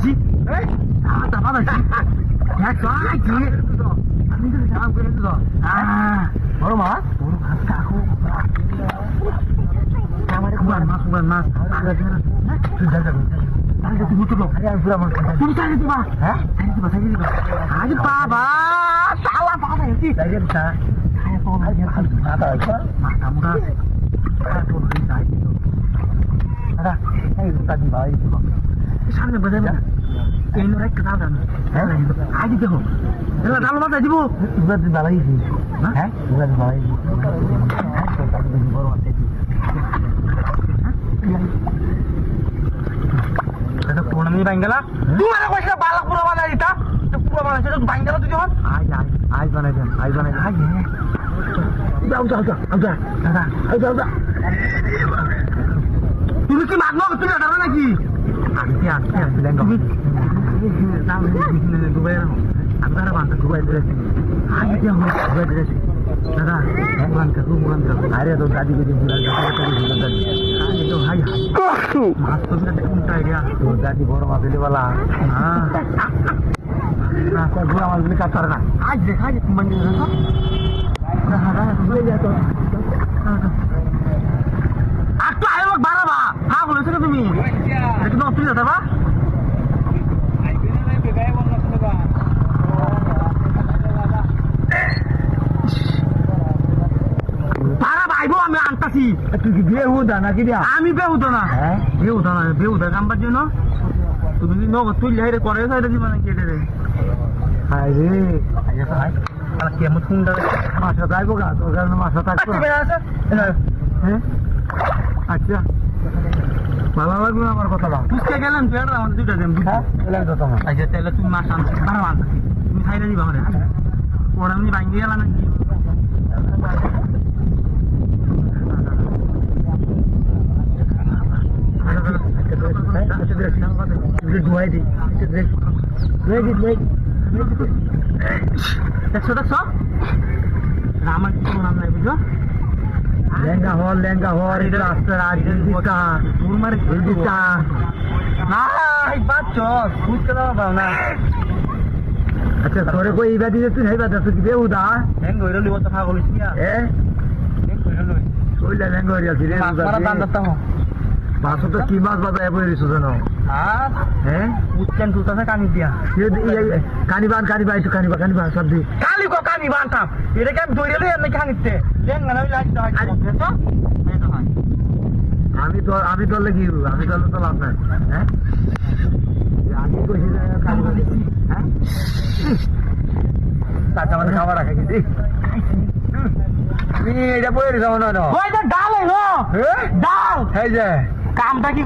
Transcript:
বাতাসি বাতাসি আমি তো কাম করে তো বড় মাছ কাকু আমার কুমার মাছ তুই যা তুমি তো তুমি চাই দিবা হ্যাঁ চাই দিবা আজ বাবা শালা বাবা এসি চাই দিবা আয় তো না মাথা মুড়া তো চাই আরে এই তাদি ভাই সামনে বাজার এই নয় কথা জানো হ্যাঁ আজ দেখো এলা ডাল মাথা দিব ইবাদ বালাই দি হ্যাঁ ইবাদ বালাই দি হ্যাঁ তো তাদি বড় আছে এটা কোন নি বাঙ্গালা তোমার কইছা বালা পুরো বানাই দিতা তো পুরো বানাইছে তো বাঙ্গালা তুই যখন আজ বানাই দেন আজ যাও দাদা তুমি কি মাগনো তুমি দাঁড়াবে নাকি আমি লেঙ্গা তুমি দুবাই আমরা বান্ধা দুবাই দিয়েছি আগে যে আমরা দুবাই দিয়েছি দাদা মুরান কাকু আরে তো দাদি কে মুরান কাকু দাদি আরে তো হাই মাছ তো না কোনটা আইডিয়া তো দাদি বড় মাছ দিলে वाला হ্যাঁ না তো গুড়া মাছ দিলে কাটার না আজ দেখা যে তুমি মানে না দাদা তুমি যা তো আটটা আয় লোক বাড়াবা হ্যাঁ বলেছো তুমি একটু নতুন দাদা বা আমি আনতাছি তুই কি বেহুদা নাকি দিয়া আমি বেহুদা না হ্যাঁ বেহুদা নাম্বার জন্য তুমি কি নগদ তুই লাইরে করে সাইডে দিবা নাকি এটা রে হাই রে আর কি আমি সুন্দর মাথা যাইবো গা তোর কারণে মাথা থাকতো হ্যাঁ আচ্ছা ভালো লাগলো আমার কথা বল তুই গেলেন তুই আর আমাদের দুইটা দেন হ্যাঁ গেলেন তো তোমার আচ্ছা তাহলে তুমি মাছ আনতে বারো আনতে তুমি সাইডে দিবা হরে ওরা আমি ভাঙিয়ে গেলাম নাকি দুয়াই দি দেখছো আমার কোনো নাম নাই বুঝলো লেঙ্গা হর এটা রাস্তার আর দিদিটা মুরমার দিদিটা না বাচ্চ খুঁজ করে পাও না আচ্ছা তোরে কই ইবা দিতে তুই হাইবা দছ কি বেউদা লেঙ্গা হইলো লিবো তো খা বলিস কি এ লেঙ্গা হইলো রে মাছ মারা দাম দতা হ মাছ তো কি মাছ বাজায় বইরিছ জানো হ্যাঁ উচ্চান তুলতাছে কানি দিয়া কানিবান একটু কানিবা সবজি কালি কো কানিবান থাম এটা কেন দইরে এনে কানিতে লেন না লাগি দাও আমি তো লাগি আমি তো লাভ নাই হ্যাঁ আমি কইছি কানিবা হ্যাঁ তাতা মানে খাবার রাখা কি তুমি এটা বইরে যাও না ওই তো ডাল হলো ডাল এই যে কামটা কি